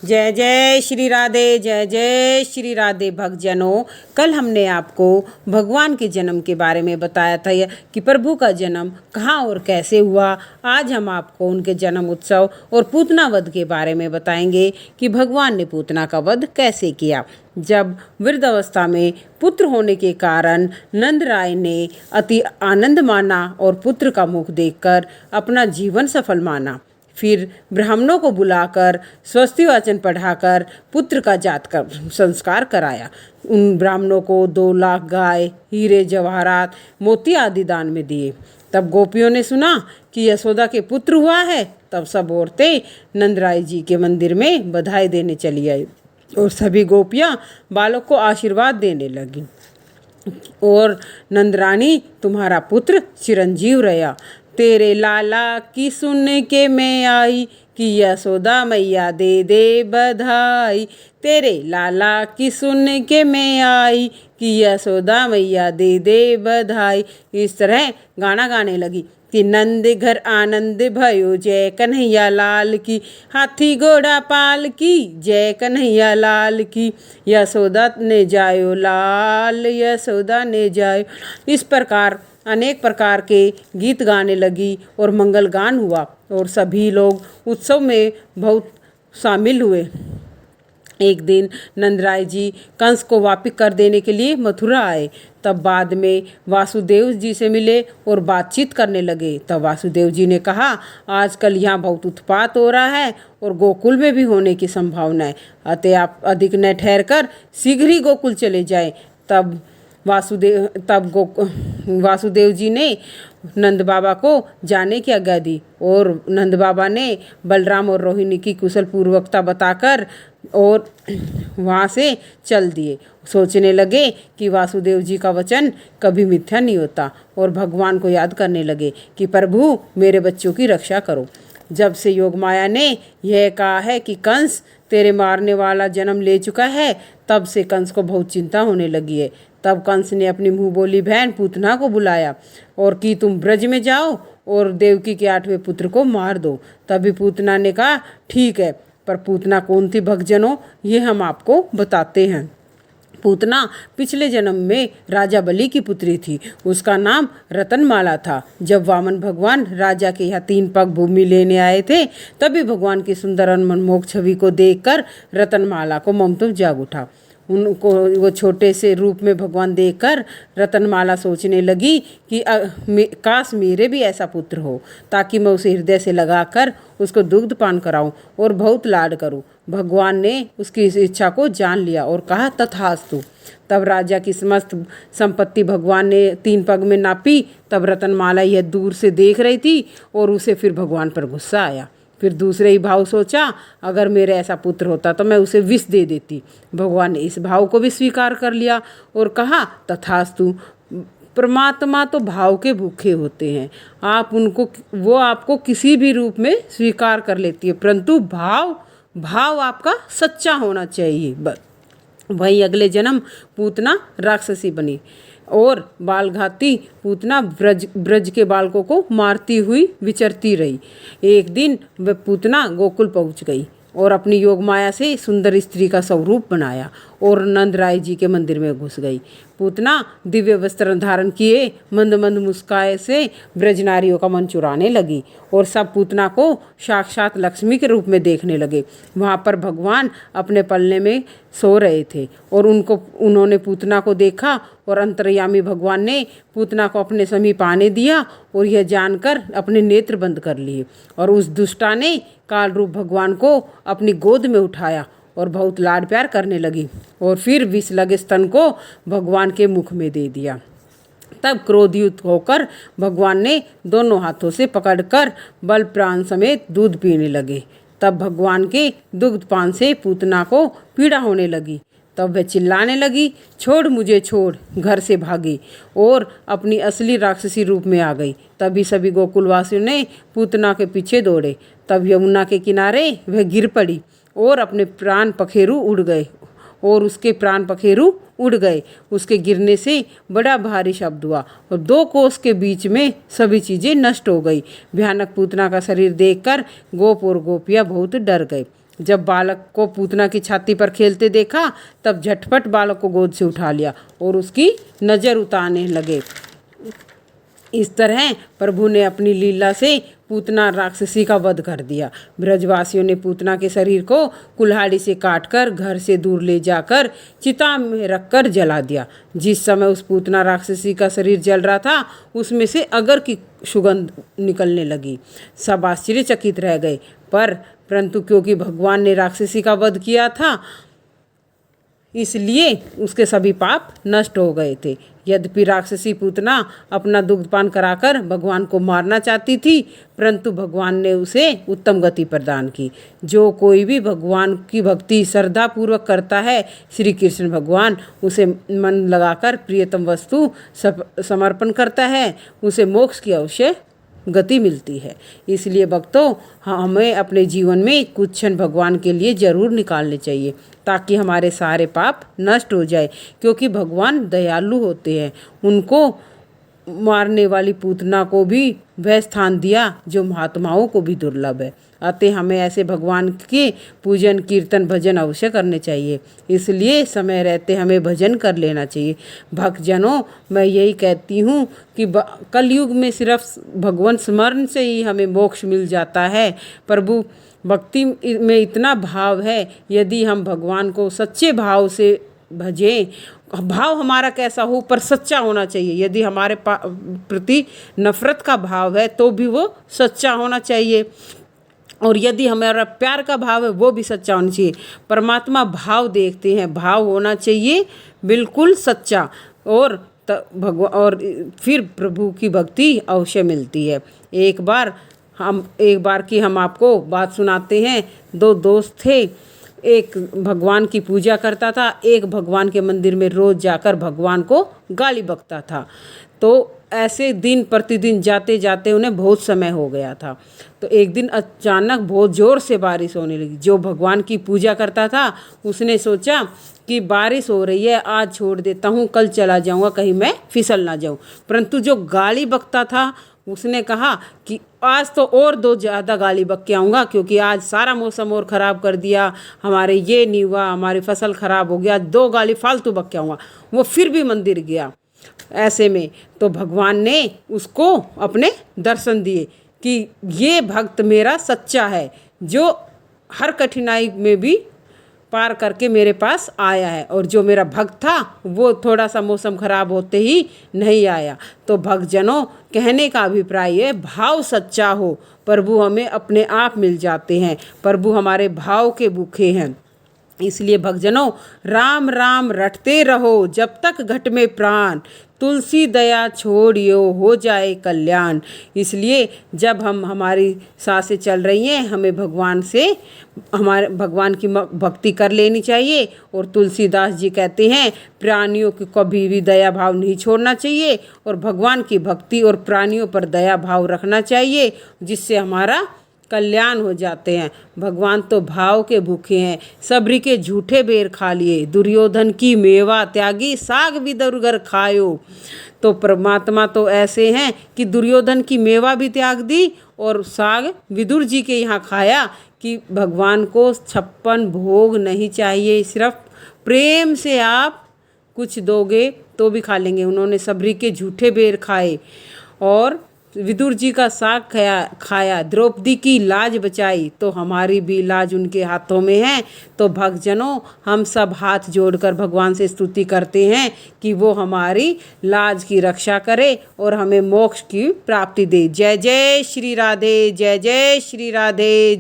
जय जय श्री राधे, जय जय श्री राधे भक्तजनों। कल हमने आपको भगवान के जन्म के बारे में बताया था कि प्रभु का जन्म कहाँ और कैसे हुआ। आज हम आपको उनके जन्म उत्सव और पूतना वध के बारे में बताएंगे कि भगवान ने पूतना का वध कैसे किया। जब वृद्धावस्था में पुत्र होने के कारण नंद राय ने अति आनंद माना और पुत्र का मुख देखकर अपना जीवन सफल माना। फिर ब्राह्मणों को बुलाकर स्वस्ति वाचन पढ़ाकर पुत्र का जात का संस्कार कराया। उन ब्राह्मणों को 2 लाख गाय, हीरे जवाहरात, मोती आदि दान में दिए। तब गोपियों ने सुना कि यशोदा के पुत्र हुआ है। तब सब औरतें नंदराय जी के मंदिर में बधाई देने चली आई और सभी गोपियां बालक को आशीर्वाद देने लगी। और नंदरानी, तुम्हारा पुत्र चिरंजीव रहा। तेरे लाला की सुन के मैं आई कि यशोदा मैया दे दे बधाई। तेरे लाला की सुन के मैं आई कि यशोदा मैया दे दे बधाई। इस तरह गाना गाने लगी कि नंद घर आनंद भयो, जय कन्हैया लाल की। हाथी घोड़ा पाल की, जय कन्हैया लाल की। यशोदा ने जायो लाल, यशोदा ने जायो। इस प्रकार अनेक प्रकार के गीत गाने लगी और मंगल गान हुआ और सभी लोग उत्सव में बहुत शामिल हुए। एक दिन नंदराय जी कंस को वापिस कर देने के लिए मथुरा आए। तब बाद में वासुदेव जी से मिले और बातचीत करने लगे। तब वासुदेव जी ने कहा, आजकल यहाँ बहुत उत्पात हो रहा है और गोकुल में भी होने की संभावना है, अतः आप अधिक न ठहर कर शीघ्र ही गोकुल चले जाएं। तब वासुदेव जी ने नंद बाबा को जाने की आज्ञा दी और नंद बाबा ने बलराम और रोहिणी की कुशल पूर्वकता बताकर और वहाँ से चल दिए। सोचने लगे कि वासुदेव जी का वचन कभी मिथ्या नहीं होता और भगवान को याद करने लगे कि प्रभु मेरे बच्चों की रक्षा करो। जब से योगमाया ने यह कहा है कि कंस तेरे मारने वाला जन्म ले चुका है, तब से कंस को बहुत चिंता होने लगी है। तब कंस ने अपनी मुँह बोली बहन पूतना को बुलाया और कि तुम ब्रज में जाओ और देवकी के 8वें पुत्र को मार दो। तभी पूतना ने कहा ठीक है, पर पूतना कौन थी भक्तजनों, ये हम आपको बताते हैं। पूतना पिछले जन्म में राजा बलि की पुत्री थी। उसका नाम रतनमाला था। जब वामन भगवान राजा के यहाँ 3 पग भूमि लेने आए थे, तभी भगवान की सुंदर मनमोहक छवि को देखकर रतनमाला को ममत्व जाग उठा। उनको वो छोटे से रूप में भगवान देखकर रतनमाला सोचने लगी कि काश मेरे भी ऐसा पुत्र हो, ताकि मैं उसे हृदय से लगाकर उसको दुग्ध पान कराऊं और बहुत लाड करूं। भगवान ने उसकी इस इच्छा को जान लिया और कहा तथास्तु। तब राजा की समस्त संपत्ति भगवान ने 3 पग में नापी। तब रतनमाला यह दूर से देख रही थी और उसे फिर भगवान पर गुस्सा आया। फिर दूसरे ही भाव सोचा, अगर मेरे ऐसा पुत्र होता तो मैं उसे विष दे देती। भगवान ने इस भाव को भी स्वीकार कर लिया और कहा तथास्तु। परमात्मा तो भाव के भूखे होते हैं, वो आपको किसी भी रूप में स्वीकार कर लेती है, परंतु भाव आपका सच्चा होना चाहिए। वही अगले जन्म पूतना राक्षसी बनी और बालघाती पूतना ब्रज के बालकों को मारती हुई विचरती रही। एक दिन वह पूतना गोकुल पहुंच गई और अपनी योगमाया से सुंदर स्त्री का स्वरूप बनाया और नंदराय जी के मंदिर में घुस गई। पूतना दिव्य वस्त्र धारण किए मंद मंद मुस्काए से ब्रजनारियों का मन चुराने लगी और सब पूतना को साक्षात लक्ष्मी के रूप में देखने लगे। वहाँ पर भगवान अपने पलने में सो रहे थे और उन्होंने पूतना को देखा और अंतर्यामी भगवान ने पूतना को अपने समीप आने दिया और यह जानकर अपने नेत्र बंद कर लिए और उस दुष्टा ने काल रूप भगवान को अपनी गोद में उठाया और बहुत लाड प्यार करने लगी और फिर विष लगे स्तन को भगवान के मुख में दे दिया। तब क्रोधयुक्त होकर भगवान ने दोनों हाथों से पकड़कर बल प्राण समेत दूध पीने लगे। तब भगवान के दुग्ध पान से पूतना को पीड़ा होने लगी। तब वह चिल्लाने लगी, छोड़ मुझे छोड़, घर से भागी और अपनी असली राक्षसी रूप में आ गई। तभी सभी गोकुलवासियों ने पूतना के पीछे दौड़े। तब यमुना के किनारे वह गिर पड़ी और अपने प्राण पखेरु उड़ गए और उसके प्राण पखेरु उड़ गए। उसके गिरने से बड़ा भारी शब्द हुआ और 2 कोस के बीच में सभी चीज़ें नष्ट हो गई। भयानक पूतना का शरीर देखकर गोप और गोपियाँ बहुत डर गए। जब बालक को पूतना की छाती पर खेलते देखा तब झटपट बालक को गोद से उठा लिया और उसकी नज़र उतारने लगे। इस तरह प्रभु ने अपनी लीला से पूतना राक्षसी का वध कर दिया। ब्रजवासियों ने पूतना के शरीर को कुल्हाड़ी से काटकर घर से दूर ले जाकर चिता में रखकर जला दिया। जिस समय उस पूतना राक्षसी का शरीर जल रहा था उसमें से अगर की सुगंध निकलने लगी। सब आश्चर्यचकित रह गए, परंतु क्योंकि भगवान ने राक्षसी का वध किया था इसलिए उसके सभी पाप नष्ट हो गए थे। यद्यपि राक्षसी पूतना अपना दुग्धपान कराकर भगवान को मारना चाहती थी, परंतु भगवान ने उसे उत्तम गति प्रदान की। जो कोई भी भगवान की भक्ति श्रद्धा पूर्वक करता है, श्री कृष्ण भगवान उसे मन लगाकर प्रियतम वस्तु समर्पण करता है, उसे मोक्ष की अवश्य गति मिलती है। इसलिए भक्तों, हमें अपने जीवन में कुछ क्षण भगवान के लिए जरूर निकालने चाहिए ताकि हमारे सारे पाप नष्ट हो जाए, क्योंकि भगवान दयालु होते हैं। उनको मारने वाली पूतना को भी वह स्थान दिया जो महात्माओं को भी दुर्लभ है। अतः हमें ऐसे भगवान के पूजन कीर्तन भजन अवश्य करने चाहिए। इसलिए समय रहते हमें भजन कर लेना चाहिए। भक्तजनों, मैं यही कहती हूँ कि कलयुग में सिर्फ भगवान स्मरण से ही हमें मोक्ष मिल जाता है। प्रभु भक्ति में इतना भाव है, यदि हम भगवान को सच्चे भाव से भजें, भाव हमारा कैसा हो पर सच्चा होना चाहिए। यदि हमारे प्रति नफरत का भाव है तो भी वो सच्चा होना चाहिए, और यदि हमारा प्यार का भाव है वो भी सच्चा होना चाहिए। परमात्मा भाव देखते हैं, भाव होना चाहिए बिल्कुल सच्चा, और फिर प्रभु की भक्ति अवश्य मिलती है। एक बार की हम आपको बात सुनाते हैं। दो दोस्त थे, एक भगवान की पूजा करता था, एक भगवान के मंदिर में रोज जाकर भगवान को गाली बकता था। तो ऐसे दिन प्रतिदिन जाते जाते उन्हें बहुत समय हो गया था। तो एक दिन अचानक बहुत ज़ोर से बारिश होने लगी। जो भगवान की पूजा करता था उसने सोचा कि बारिश हो रही है, आज छोड़ देता हूँ, कल चला जाऊँगा, कहीं मैं फिसल ना जाऊँ। परंतु जो गाली बकता था उसने कहा कि आज तो और दो ज़्यादा गाली बक के आऊँगा, क्योंकि आज सारा मौसम और ख़राब कर दिया, हमारे ये नहीं हुआ, हमारी फसल ख़राब हो गया, दो गाली फालतू बक के आऊँगा। वो फिर भी मंदिर गया। ऐसे में तो भगवान ने उसको अपने दर्शन दिए कि ये भक्त मेरा सच्चा है, जो हर कठिनाई में भी पार करके मेरे पास आया है, और जो मेरा भक्त था वो थोड़ा सा मौसम खराब होते ही नहीं आया। तो भक्तजनों, कहने का अभिप्राय है, भाव सच्चा हो, प्रभु हमें अपने आप मिल जाते हैं। प्रभु हमारे भाव के भूखे हैं। इसलिए भक्तजनों, राम राम रटते रहो जब तक घट में प्राण, तुलसी दया छोड़ियो हो जाए कल्याण। इसलिए जब हमारी सांसें चल रही हैं, हमें हमारे भगवान की भक्ति कर लेनी चाहिए। और तुलसीदास जी कहते हैं, प्राणियों की कभी भी दया भाव नहीं छोड़ना चाहिए, और भगवान की भक्ति और प्राणियों पर दया भाव रखना चाहिए, जिससे हमारा कल्याण हो जाते हैं। भगवान तो भाव के भूखे हैं। सबरी के झूठे बेर खा लिए, दुर्योधन की मेवा त्यागी, साग विदुरगर खायो। तो परमात्मा तो ऐसे हैं कि दुर्योधन की मेवा भी त्याग दी और साग विदुर जी के यहाँ खाया, कि भगवान को 56 भोग नहीं चाहिए, सिर्फ प्रेम से आप कुछ दोगे तो भी खा लेंगे। उन्होंने सबरी के झूठे बेर खाए और विदुर जी का साग खाया, द्रौपदी की लाज बचाई, तो हमारी भी लाज उनके हाथों में है। तो भक्तजनों, हम सब हाथ जोड़कर भगवान से स्तुति करते हैं कि वो हमारी लाज की रक्षा करे और हमें मोक्ष की प्राप्ति दे। जय जय श्री राधे, जय जय श्री राधे।